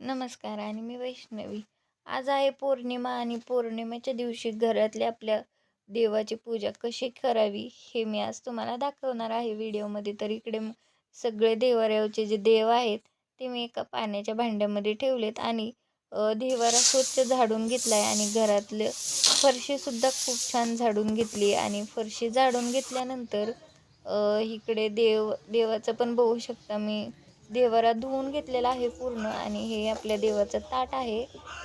नमस्कार आणि मी वैष्णवी. आज आहे पौर्णिमा आणि पौर्णिमेच्या दिवशी घरातल्या आपल्या देवाची पूजा कशी करावी हे मी आज तुम्हाला दाखवणार आहे व्हिडिओमध्ये. तर इकडे सगळे देवाऱ्याचे जे देव आहेत ते मी एका पाण्याच्या भांड्यामध्ये ठेवलेत आणि देवारा स्वच्छ झाडून घेतलाय आणि घरातलं फरशीसुद्धा खूप छान झाडून घेतली आणि फरशी झाडून घेतल्यानंतर इकडे देवाचं पण बघू शकता मी देवारा धुवून घेतलेला आहे पूर्ण आणि हे आपल्या देवाचं ताट आहे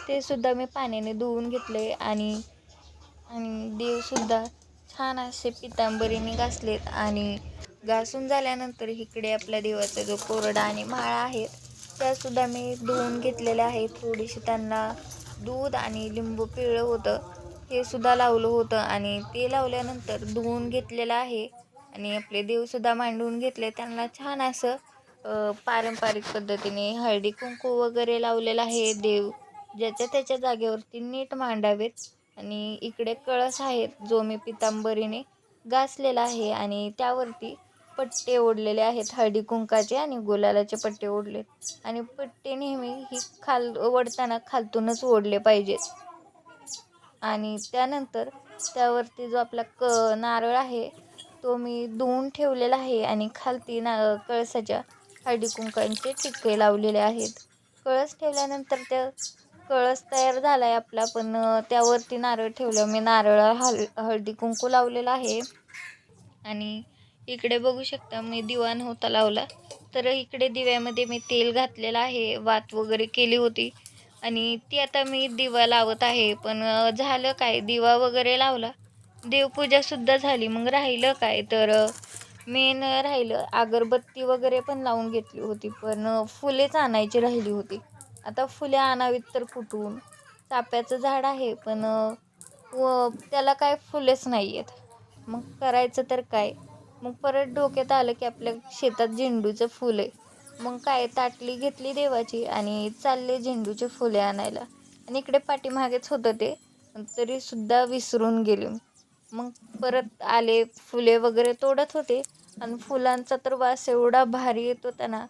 ते सुद्धा मी पाण्याने धुवून घेतले आणि आणि देवसुद्धा छान असे पितांबरीने घासलेत आणि घासून झाल्यानंतर इकडे आपल्या देवाचा जो कोरडा आणि माळा आहेत त्यासुद्धा मी धुवून घेतलेल्या आहेत. थोडीशी त्यांना दूध आणि लिंबू पिळलं होतं हे सुद्धा लावलं होतं आणि ते लावल्यानंतर धुवून घेतलेलं आहे आणि आपले देवसुद्धा मांडून घेतले. त्यांना छान असं पारंपरिक पद्धतीने हळदी कुंकू वगैरे लावलेला आहे. देव ज्याच्या त्याच्या जागेवरती नीट मांडावेत आणि इकडे कळस आहेत जो मी पितांबरीने घासलेला आहे आणि त्यावरती पट्टे ओढलेले आहेत हळदी कुंकाचे आणि गुलालाचे पट्टे ओढलेत आणि पट्टे नेहमी ही ओढताना खालतूनच ओढले पाहिजेत आणि त्यानंतर त्यावरती जो आपला नारळ आहे तो मी धुवून ठेवलेला आहे आणि खालती कळसाच्या हळदी कुंकांचे टिक्के लावलेले आहेत. कळस ठेवल्यानंतर त्या कळस तयार झाला आहे आपला पण त्यावरती नारळ ठेवलं मी नारळ हळदी कुंकू लावलेला आहे आणि इकडे बघू शकता मी दिवा नव्हता लावला तर इकडे दिव्यामध्ये मी तेल घातलेलं आहे. वात वगैरे केली होती आणि ती आता मी दिवा लावत आहे. पण झालं काय दिवा वगैरे लावला देवपूजासुद्धा झाली मग राहिलं काय तर मेन राहिलं अगरबत्ती वगैरे पण लावून घेतली होती पण फुलेच आणायची राहिली होती. आता फुले आणावीत तर कुठून चाफ्याचं झाड आहे पण त्याला काय फुलेच नाही आहेत. मग करायचं तर काय मग परत डोक्यात आलं की आपल्या शेतात झेंडूचं फुल आहे. मग काय ताटली घेतली देवाची आणि चालले झेंडूचे फुले आणायला आणि इकडे पाठीमागेच होतं ते तरीसुद्धा विसरून गेले. मग परत आले फुले वगैरे तोडत होते आणि फुलांचा तर वास एवढा भारी येत होता ना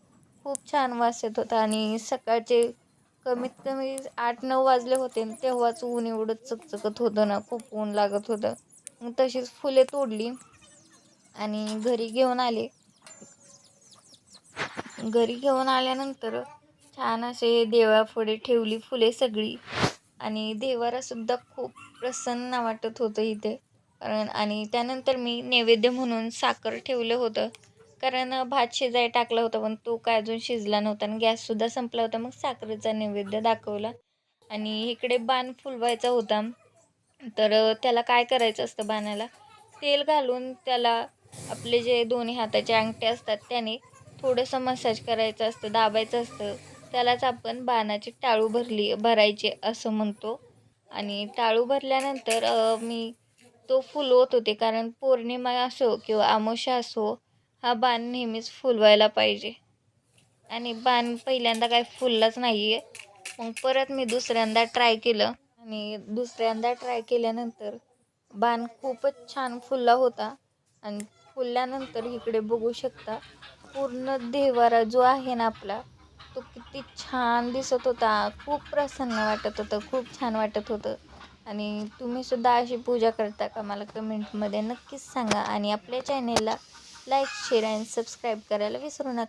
खूप छान वास येत होता आणि सकाळचे कमीत कमी 8-9 वाजले होते तेव्हाच ऊन एवढं चकचकत होतं ना खूप ऊन लागत होतं. मग तशीच फुले तोडली आणि घरी घेऊन आल्यानंतर छान असे देवापुढे ठेवली फुले सगळी आणि देवारासुद्धा खूप प्रसन्न वाटत होतं इथे कारण आणि त्यानंतर मी नैवेद्य म्हणून साखर ठेवलं होतं कारण भात शिजाय टाकला होता पण तो काय अजून शिजला नव्हता आणि गॅससुद्धा संपला होता. मग साखरेचा नैवेद्य दाखवला आणि इकडे बाण फुलवायचा होता तर त्याला काय करायचं असतं बाणाला तेल घालून त्याला आपले जे दोन्ही हाताचे अंगठे असतात त्याने थोडंसं मसाज करायचं असतं दाबायचं असतं त्यालाच आपण बाणाची टाळू भरायचे असं म्हणतो आणि टाळू भरल्यानंतर मी तो फुलवत होते कारण पौर्णिमा असो किंवा अमावस्या असो हा बाण नेहमीच फुलवायला पाहिजे आणि बाण पहिल्यांदा काय फुललाच नाही आहे. मग परत मी दुसऱ्यांदा ट्राय केलं आणि दुसऱ्यांदा ट्राय केल्यानंतर बाण खूपच छान फुलला होता आणि फुलल्यानंतर इकडे बघू शकता पूर्ण देवारा जो आहे ना आपला तो किती छान दिसत होता. खूप प्रसन्न वाटत होतं खूप छान वाटत होतं आणि तुम्हीसुद्धा अशी पूजा करता का मला कमेंटमध्ये नक्कीच सांगा आणि आपल्या चॅनेलला लाईक शेअर आणि सबस्क्राईब करायला विसरू नका.